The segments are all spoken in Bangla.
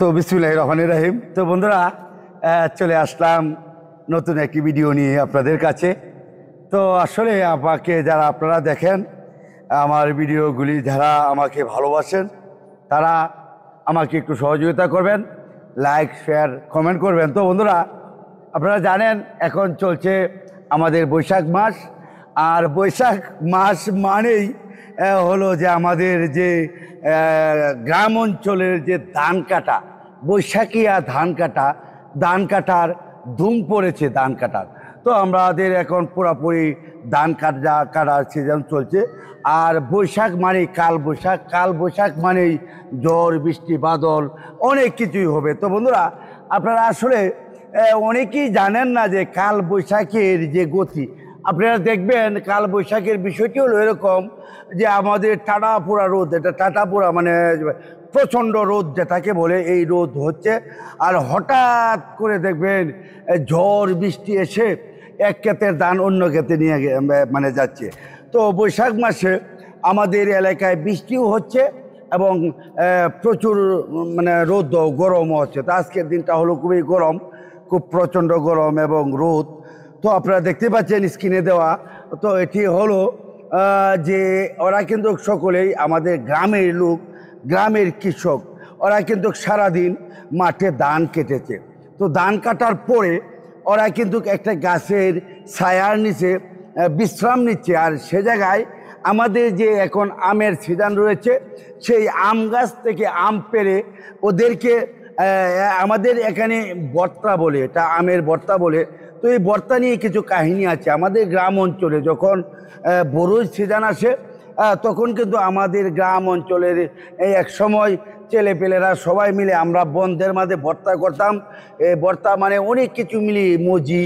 তো বিসমিল্লাহির রহমানির রহিম। তো বন্ধুরা, চলে আসলাম নতুন একটি ভিডিও নিয়ে আপনাদের কাছে। তো আসলে আমাকে যারা আপনারা দেখেন আমার ভিডিওগুলি, যারা আমাকে ভালোবাসেন, তারা আমাকে একটু সহযোগিতা করবেন, লাইক শেয়ার কমেন্ট করবেন। তো বন্ধুরা, আপনারা জানেন এখন চলছে আমাদের বৈশাখ মাস। আর বৈশাখ মাস মানেই হলো যে আমাদের যে গ্রাম অঞ্চলের যে ধান কাটা, বৈশাখিয়া ধান কাটার ধুম পড়েছে ধান কাটার। তো আমাদের এখন পুরোপুরি ধান কাটার সিজন চলছে। আর বৈশাখ মানে কাল বৈশাখ মানেই ঝড় বৃষ্টি বাদল অনেক কিছুই হবে। তো বন্ধুরা, আপনারা আসলে অনেকেই জানেন না যে কাল বৈশাখের যে গতি। আপনারা দেখবেন কাল বৈশাখের বিষয়টি হলো এরকম যে আমাদের টাটাপুরা রোদ, এটা টাটাপুরা মানে প্রচণ্ড রোদ যেটাকে বলে, এই রোদ হচ্ছে। আর হঠাৎ করে দেখবেন ঝড় বৃষ্টি এসে এক ক্ষেতের ধান অন্য ক্ষেতে নিয়ে মানে যাচ্ছে। তো বৈশাখ মাসে আমাদের এলাকায় বৃষ্টিও হচ্ছে এবং প্রচুর মানে রোদ গরমও হচ্ছে। তো আজকের দিনটা হলো খুবই গরম, খুব প্রচণ্ড গরম এবং রোদ। তো আপনারা দেখতে পাচ্ছেন স্ক্রিনে দেওয়া। তো এটি হলো যে ওরা কিন্তু সকলেই আমাদের গ্রামের লোক, গ্রামের কৃষক, ওরা কিন্তু সারাদিন মাঠে ধান কেটেছে। তো ধান কাটার পরে ওরা কিন্তু একটা গাছের ছায়ার নিচে বিশ্রাম নিচ্ছে। আর সে জায়গায় আমাদের যে এখন আমের সিজন রয়েছে, সেই আম গাছ থেকে আম পেড়ে ওদেরকে আমাদের এখানে ভর্তা বলে, এটা আমের ভর্তা বলে। তো এই ভর্তা নিয়ে কিছু কাহিনী আছে। আমাদের গ্রাম অঞ্চলে যখন বড়ই সিজন আসে, তখন কিন্তু আমাদের গ্রাম অঞ্চলের এই এক সময় ছেলেপেলেরা সবাই মিলে আমরা বন্ধের মাঝে ভর্তা করতাম। এই ভর্তা মানে অনেক কিছু মিলিয়ে মজি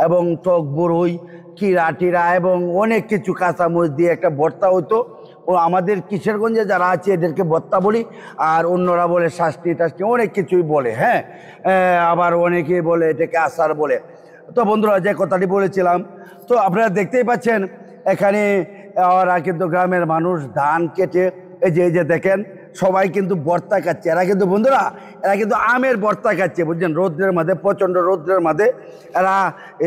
এবং টক বড়ই, কিরা টিরা এবং অনেক কিছু কাঁচামরিচ দিয়ে একটা ভর্তা হতো। ও আমাদের কিশোরগঞ্জে যারা আছে এদেরকে ভর্তা বলি, আর অন্যরা বলে শাস্তি টাস্তি অনেক কিছুই বলে। হ্যাঁ, আবার অনেকেই বলে এটাকে আচার বলে। তো বন্ধুরা, যে কথাটি বলেছিলাম, তো আপনারা দেখতেই পাচ্ছেন এখানে ওরা কিন্তু গ্রামের মানুষ ধান কেটে এই যে দেখেন সবাই কিন্তু ভর্তা খাচ্ছে। এরা কিন্তু বন্ধুরা, এরা কিন্তু আমের ভর্তা খাচ্ছে, বুঝছেন? রৌদ্রের মাঝে, প্রচণ্ড রৌদ্রের মাঝে এরা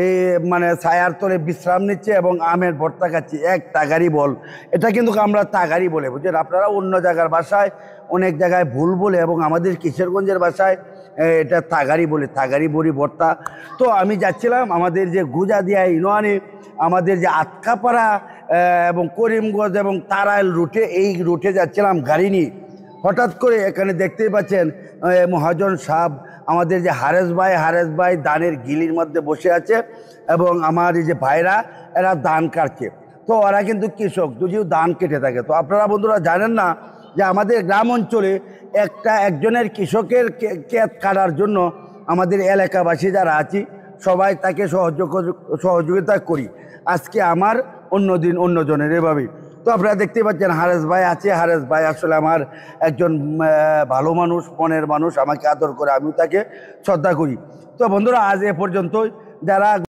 এই মানে ছায়ার তলে বিশ্রাম নিচ্ছে এবং আমের ভর্তা খাচ্ছে। এক তাগারি বল, এটা কিন্তু আমরা তাগারি বলে, বুঝছেন? আপনারা অন্য জায়গার ভাষায় অনেক জায়গায় ভুল বলে এবং আমাদের কিশোরগঞ্জের ভাষায় এটা তাগারি বলে, তাগারি বড়ি ভর্তা। তো আমি যাচ্ছিলাম আমাদের যে গুজাদিয়া ইউনিয়নে, আমাদের যে আতকাপাড়া এবং করিমগঞ্জ এবং তারাইল রুটে, এই রুটে যাচ্ছিলাম গাড়ি নিয়ে। হঠাৎ করে এখানে দেখতেই পাচ্ছেন মহাজন সাহেব, আমাদের যে হারেস ভাই ধানের গিলির মধ্যে বসে আছে এবং আমার এই যে ভাইরা এরা ধান কাটছে। তো ওরা কিন্তু কৃষক, যদিও ধান কেটে থাকে। তো আপনারা বন্ধুরা জানেন না যে আমাদের গ্রাম অঞ্চলে একজনের কৃষকের ক্ষেত কাটার জন্য আমাদের এলাকাবাসী যারা আছি সবাই তাকে সহযোগিতা করি। আজকে আমার, অন্যদিন অন্যজনের, এভাবেই। তো আপনারা দেখতে পাচ্ছেন হারেস ভাই আছে। হারেস ভাই আসলে আমার একজন ভালো মানুষ, মনের মানুষ, আমাকে আদর করে, আমিও তাকে শ্রদ্ধা করি। তো বন্ধুরা, আজ এ পর্যন্তই। যারা